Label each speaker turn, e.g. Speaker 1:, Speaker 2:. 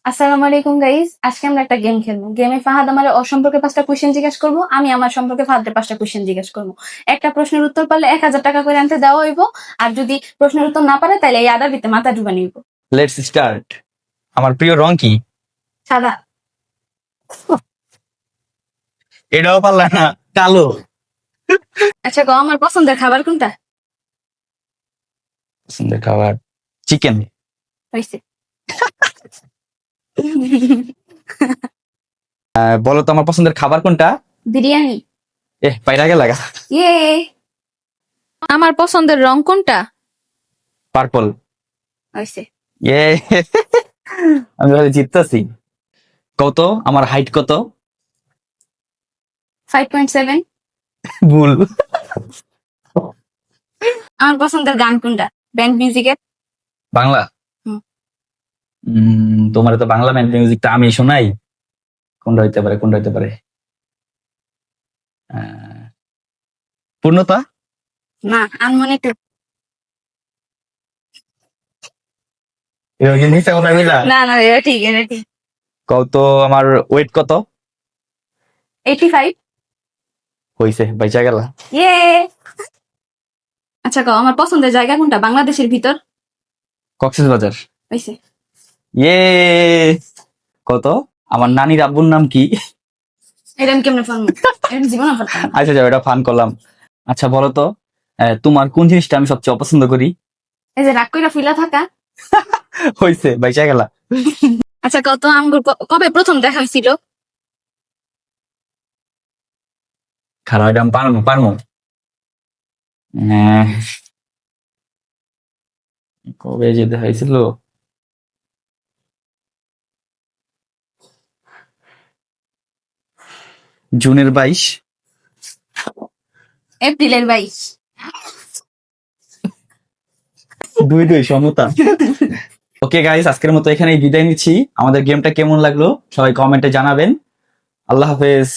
Speaker 1: আসসালামু আলাইকুম গাইস, আজকে আমরা একটা গেম খেলবো। গেমে ফাহাদ আমার অসম্পর্কে 5টা কোশ্চেন জিজ্ঞেস করবো, আমি আমার সম্পর্কে ফাহাদের 5টা কোশ্চেন জিজ্ঞেস করবো। একটা প্রশ্নের উত্তর পারলে 1000 টাকা করে আনতে দেওয়া হইব, আর যদি প্রশ্নের উত্তর না পারে তাহলে এই আদাবিতে মাথা ডুবা নিব।
Speaker 2: Let's start. আমার প্রিয় রং কি?
Speaker 1: সাদা।
Speaker 2: এটাও পারলা না, কালো।
Speaker 1: আচ্ছা গো, আমার পছন্দের খাবার কোনটা?
Speaker 2: পছন্দের খাবার চিকেন।
Speaker 1: হইছে।
Speaker 2: বলো তো আমার পছন্দের খাবার কোনটা?
Speaker 1: বিরিয়ানি।
Speaker 2: পাইরা গেল লাগা।
Speaker 1: ইয়ে। আমার পছন্দের রং কোনটা?
Speaker 2: পার্পল।
Speaker 1: হইছে।
Speaker 2: ইয়ে। আমি ভালো জিততেছি। কত আমার হাইট কত?
Speaker 1: 5.7।
Speaker 2: ভুল।
Speaker 1: আমার পছন্দের গান কোনটা? ব্যান্ড মিউজিকের।
Speaker 2: বাংলা।
Speaker 1: হুম।
Speaker 2: তোমার তো বাংলা ব্যান্ড মিউজিকটা আমি শোনাই। কোনটা হইতে পারে, কোনটা হইতে পারে? পূর্ণতা।
Speaker 1: না, আনমনে টু। না না, এটা ঠিক, এটা ঠিক।
Speaker 2: কত আমার ওয়েট কত?
Speaker 1: 85।
Speaker 2: হইছে, বাইচা গেল।
Speaker 1: ইয়ে। আচ্ছা কও, আমার পছন্দের জায়গা কোনটা বাংলাদেশের ভিতর?
Speaker 2: কক্সবাজার।
Speaker 1: হইছে।
Speaker 2: ইয়ে। কত আমার নানির আব্বুর নাম কি?
Speaker 1: এটা আমি কেমনে পারবো? এটা জীবনে পারতাম না।
Speaker 2: আচ্ছা যাও, এটা ফান করলাম। আচ্ছা বলো তো, তোমার কোন জিনিসটা আমি সবচেয়ে অপছন্দ করি?
Speaker 1: এই যে রাগ কইরা ফুলা থাকা।
Speaker 2: হইছে, বাইচা গেলা।
Speaker 1: আচ্ছা কত আঙ্গুর কবে প্রথম দেখা হয়েছিল?
Speaker 2: খারাপ, এটা আমি পারমু পারমু। আহ, কবে যেতে হয়েছিল? জুনের 22।
Speaker 1: এপ্রিলের 22।
Speaker 2: দুই দুই সমতা। ওকে গাইস, আজকের মতো এখানেই বিদায় নিচ্ছি। আমাদের গেমটা কেমন লাগলো সবাই কমেন্টে জানাবেন। আল্লাহ হাফেজ।